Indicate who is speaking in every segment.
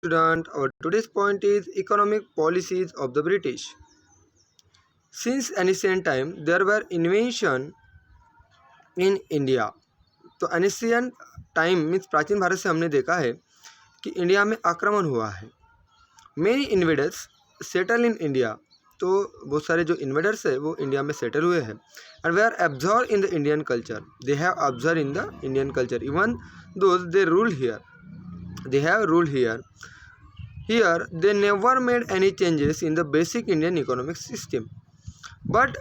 Speaker 1: Student, our today's point is economic policies of the British. Since ancient time, there were invention in India. तो एनिशियन time means प्राचीन भारत से हमने देखा है कि इंडिया में आक्रमण हुआ है. Many invaders settle in India. तो बहुत सारे जो इन्वेडर्स है वो इंडिया में सेटल हुए हैं. And they are absorb in the Indian culture. They have observe in the Indian culture even those they rule here. They have rule here. Here, they never made any changes in the basic Indian economic system. But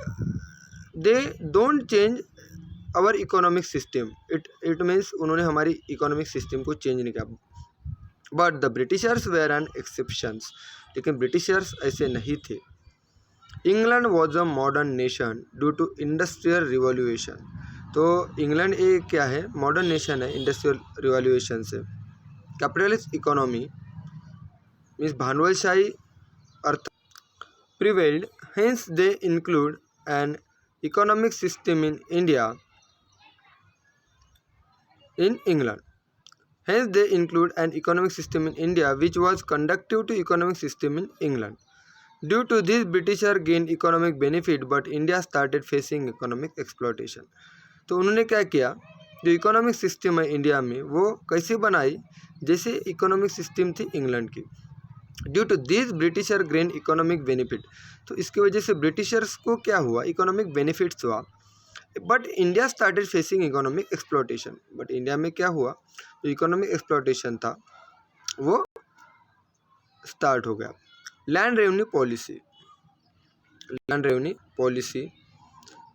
Speaker 1: they don't change our economic system. It means उन्होंने हमारी economic system को change नहीं किया. But the Britishers were an exceptions. लेकिन Britishers ऐसे नहीं थे. England was a modern nation due to industrial revolution. तो इंग्लैंड एक क्या है, मॉडर्न नेशन है इंडस्ट्रियल रिवॉल्यूशन से. कैपिटलिस्ट इकोनॉमी मीन्स भांडवलशाही अर्थ prevailed, hence they include an economic system in India in England. Hence they include an economic system in India which was conducive to economic system in England. Due to this, Britisher gained economic benefit but India started facing economic exploitation. तो उन्होंने क्या किया, जो economic system है India में वो कैसे बनाई, जैसे इकोनॉमिक सिस्टम थी इंग्लैंड की. Due to this Britisher gain economic benefit. तो इसकी वजह से ब्रिटिशर्स को क्या हुआ, इकोनॉमिक बेनिफिट्स हुआ. But India started facing economic exploitation. But India में क्या हुआ, जो इकोनॉमिक एक्सप्लॉयटेशन था वो स्टार्ट हो गया. Land revenue policy. Land revenue policy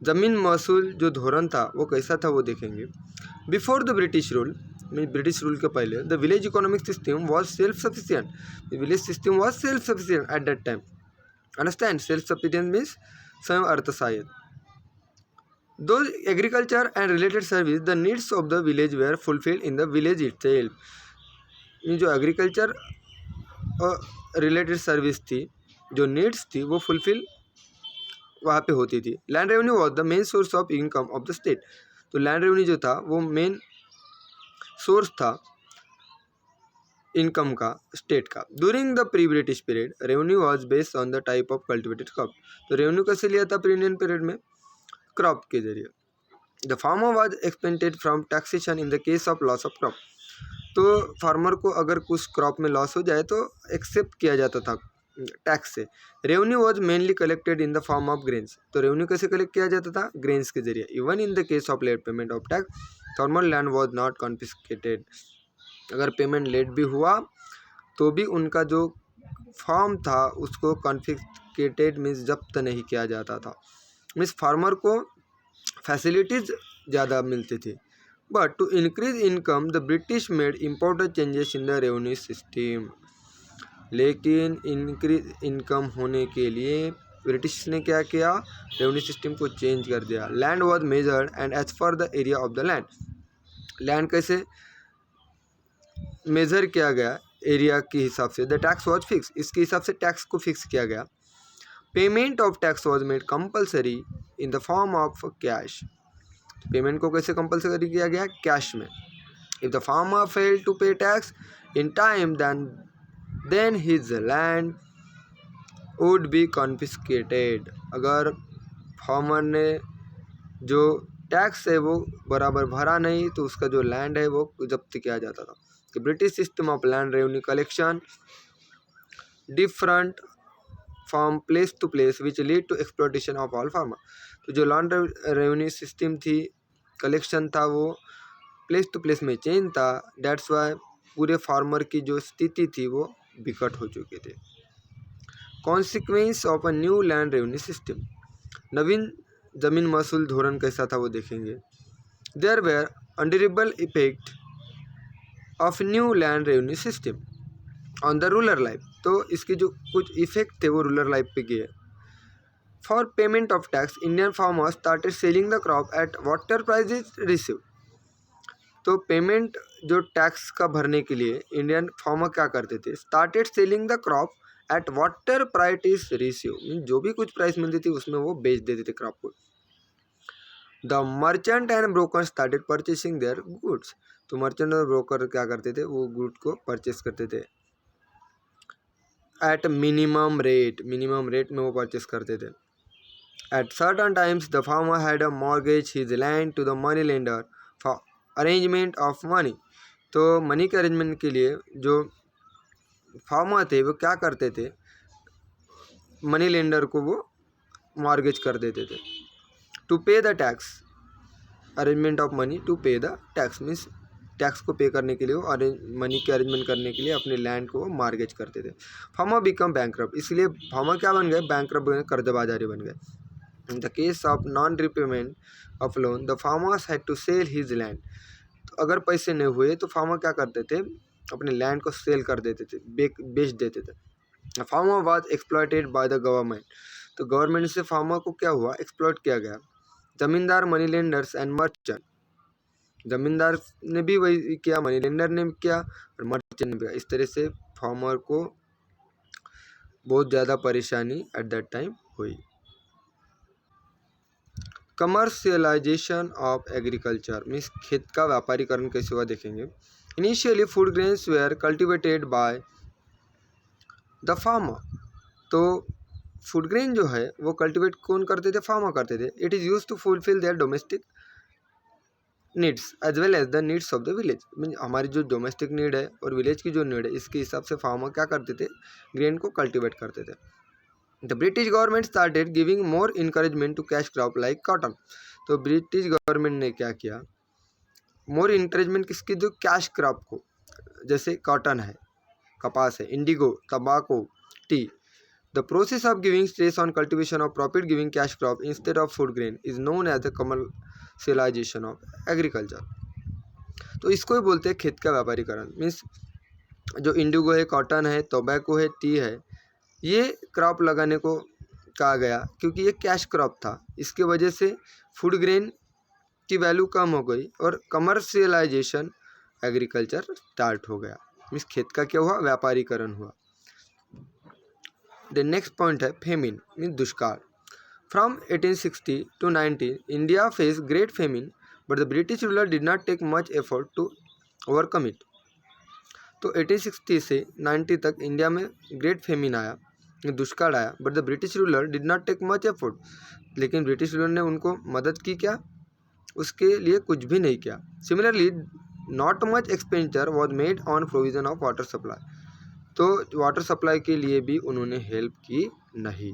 Speaker 1: ज़मीन महसूल जो धोरण था वो कैसा था वो देखेंगे. Before the British rule, British rule के पहले the village economic system was self sufficient. Village system was self sufficient at that time. Understand, self sufficient means स्वयं अर्थसहायक. Though agriculture and related service the needs of the village were fulfil in the village itself. जो agriculture और related service थी, जो needs थी वो fulfil वहाँ पे होती थी. Land revenue was the main source of income of the state. तो लैंड रेवेन्यू जो था वो मेन सोर्स था इनकम का स्टेट का. During the pre British period revenue was based on the type of cultivated crop. तो revenue कैसे लिया था प्री इंडियन पीरियड में, क्रॉप के जरिए. The farmer was exempted from taxation in the case of loss of crop. तो farmer को अगर कुछ क्रॉप में लॉस हो जाए तो एक्सेप्ट किया जाता था टैक्स से. Revenue was mainly collected in the form of grains. तो रेवेन्यू कैसे कलेक्ट किया जाता था, ग्रेन्स के जरिए. Even in the case of late payment of tax farmer land was not confiscated. अगर पेमेंट लेट भी हुआ तो भी उनका जो फॉर्म था उसको कॉन्फिस्केटेड मीन्स जब्त नहीं किया जाता था. मीन्स फार्मर को फैसिलिटीज़ ज़्यादा मिलती थी. But to increase income the British made important changes in the revenue system. लेकिन इंक्रीज इनकम होने के लिए ब्रिटिश ने क्या किया, रेवेन्यू सिस्टम को चेंज कर दिया. Land was measured and as per the area of the land. Land कैसे मेजर किया गया, एरिया के हिसाब से. The tax was fix. इसके हिसाब से टैक्स को फिक्स किया गया. Payment of tax was made compulsory in the form of cash. Payment को कैसे कंपलसरी किया गया, कैश में. If the farmer fail to pay tax in time then his land would be confiscated. अगर farmer ने जो टैक्स है वो बराबर भरा नहीं तो उसका जो लैंड है वो जब्त किया जाता था. The British system of land revenue collection different from place to place which lead to exploitation of all farmer. तो जो लैंड रेवेन्यू सिस्टम थी, कलेक्शन था, वो प्लेस टू प्लेस में चेंज था. दैट्स वाई पूरे फार्मर की जो स्थिति थी वो बिकट हो चुके थे. Consequence of a new land revenue system. नवीन जमीन महसूल धोरण कैसा था वो देखेंगे. There were undesirable effect of new land revenue system on the rural life. तो इसके जो कुछ इफेक्ट थे वो रूरल लाइफ पे गए. For payment of tax Indian farmers started selling the crop at water price is receive. तो payment जो टैक्स का भरने के लिए इंडियन फार्मर क्या करते थे, started selling the crop at water price is receive. जो भी कुछ प्राइस मिलती थी उसमें वो बेच देते थे क्रॉप को. The merchant and broker started purchasing their goods. तो मर्चेंट और ब्रोकर क्या करते थे, वो गुड को परचेस करते थे. एट मिनिमम रेट में वो परचेस करते थे। At certain times the farmer had a mortgage his land to the money lender for arrangement of money. तो मनी के अरेंजमेंट के लिए जो फार्मर थे वो क्या करते थे, मनी लेंडर को वो मॉर्गेज कर देते थे। To pay the tax, arrangement of money to pay the tax means tax को पे करने के लिए वो मनी के अरेंजमेंट करने के लिए अपने लैंड को वो मॉर्गेज करते थे। फार्मर बिकम बैंकरप्ट, इसलिए फार्मर क्या बन गए, बैंकरप्ट बन गए, कर्जबाजारी बन गए। In the case of non repayment of loan the farmers had to sell his land. तो अगर पैसे नहीं हुए तो फार्मर क्या करते थे, अपने लैंड को सेल कर देते थे, बेच देते थे। Farmer was exploited by the government, तो गवर्नमेंट से फार्मर को क्या हुआ, एक्सप्लॉइट किया गया। जमींदार, मनी लेंडर्स एंड मर्चेंट, जमींदार ने भी वही किया, मनी लेंडर ने भी किया और मर्चेंट ने भी किया। इस तरह से फार्मर को बहुत ज़्यादा परेशानी एट दैट टाइम हुई। कमर्शियलाइजेशन ऑफ एग्रीकल्चर मीन्स खेत का व्यापारीकरण कैसे हुआ देखेंगे। Initially food grains were cultivated by the farmer, तो फूड ग्रेन जो है वो कल्टिवेट कौन करते थे, फार्मर करते थे। It is use to fulfil their domestic needs as well as the needs of the village, mean हमारी जो डोमेस्टिक नीड है और विलेज की जो नीड है इसके हिसाब से फार्मर क्या करते थे, ग्रेन को कल्टिवेट करते थे। The British government started giving more encouragement to cash crop like cotton, तो ब्रिटिश गवर्नमेंट ने क्या किया, मोर इंकरेजमेंट किसकी, जो कैश क्रॉप को, जैसे कॉटन है, कपास है, इंडिगो, तंबाकू, tea. The process of giving stress on cultivation of profit giving cash crop instead of food grain is known as the commercialisation of agriculture. तो इसको ही बोलते हैं खेत का व्यापारीकरण। मीन्स जो इंडिगो है, कॉटन है, टोबैको है, टी है, ये क्रॉप लगाने को कहा गया क्योंकि ये कैश क्रॉप था। इसके वजह से फूड ग्रेन की वैल्यू कम हो गई और कमर्शियलाइजेशन एग्रीकल्चर स्टार्ट हो गया। मीन्स खेत का क्या हुआ, व्यापारीकरण हुआ। द नेक्स्ट पॉइंट है फेमिन मीन्स दुष्काल। From 1860 to 19 India face great famine but the British ruler did not take much effort to overcome it. तो 1860 से 90 तक इंडिया में ग्रेट फेमिन आया, दुष्काल आया, but the British ruler did not take much effort, लेकिन British ruler ने उनको मदद की क्या, उसके लिए कुछ भी नहीं किया। Similarly not much expenditure was made on provision of water supply, तो वाटर सप्लाई के लिए भी उन्होंने हेल्प की नहीं।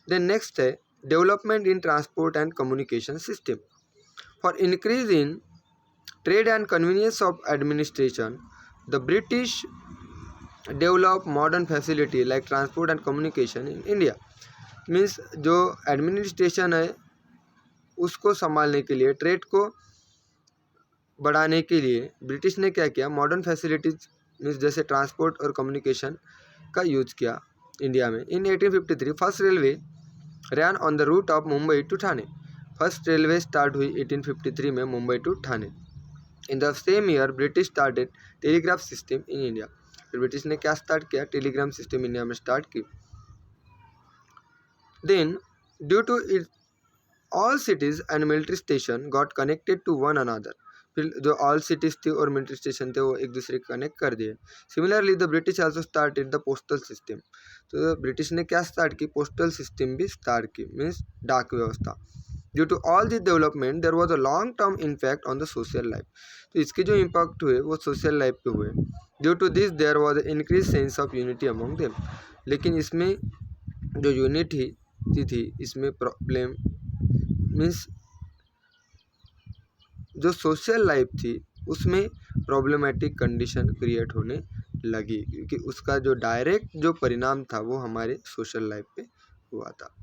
Speaker 1: देन नेक्स्ट है development in transport and communication system. For increase in trade and convenience of administration the British develop modern facility like transport and communication in India. Means जो administration है उसको संभालने के लिए, ट्रेड को बढ़ाने के लिए ब्रिटिश ने क्या किया, मॉडर्न फैसिलिटीज मीन्स जैसे ट्रांसपोर्ट और कम्युनिकेशन का यूज किया इंडिया में। In 1853 first railway ran on the route of Mumbai to Thane. First railway start हुई 1853 में Mumbai to Thane. In the same year British started telegraph system in India. फिर ब्रिटिश ने क्या स्टार्ट किया, टेलीग्राम सिस्टम इंडिया में स्टार्ट की। Then due to it all cities and military station got connected to one another. फिर जो all cities थी और मिलिट्री स्टेशन थे वो एक दूसरे को कनेक्ट कर दिए। Similarly the British also started the postal system. तो ब्रिटिश ने क्या स्टार्ट की, पोस्टल सिस्टम भी स्टार्ट की, मीन्स डाक व्यवस्था। Due to all this development there was a long term impact on the social life. तो इसके जो इम्पैक्ट हुए वो सोशल लाइफ पे हुए। Due to this there was a increase sense of unity among them. लेकिन इसमें जो यूनिटी थी इसमें प्रॉब्लम मीन्स जो सोशल लाइफ थी उसमें प्रॉब्लमेटिक कंडीशन क्रिएट होने लगी क्योंकि उसका जो डायरेक्ट जो परिणाम था वो हमारे सोशल लाइफ पे हुआ था।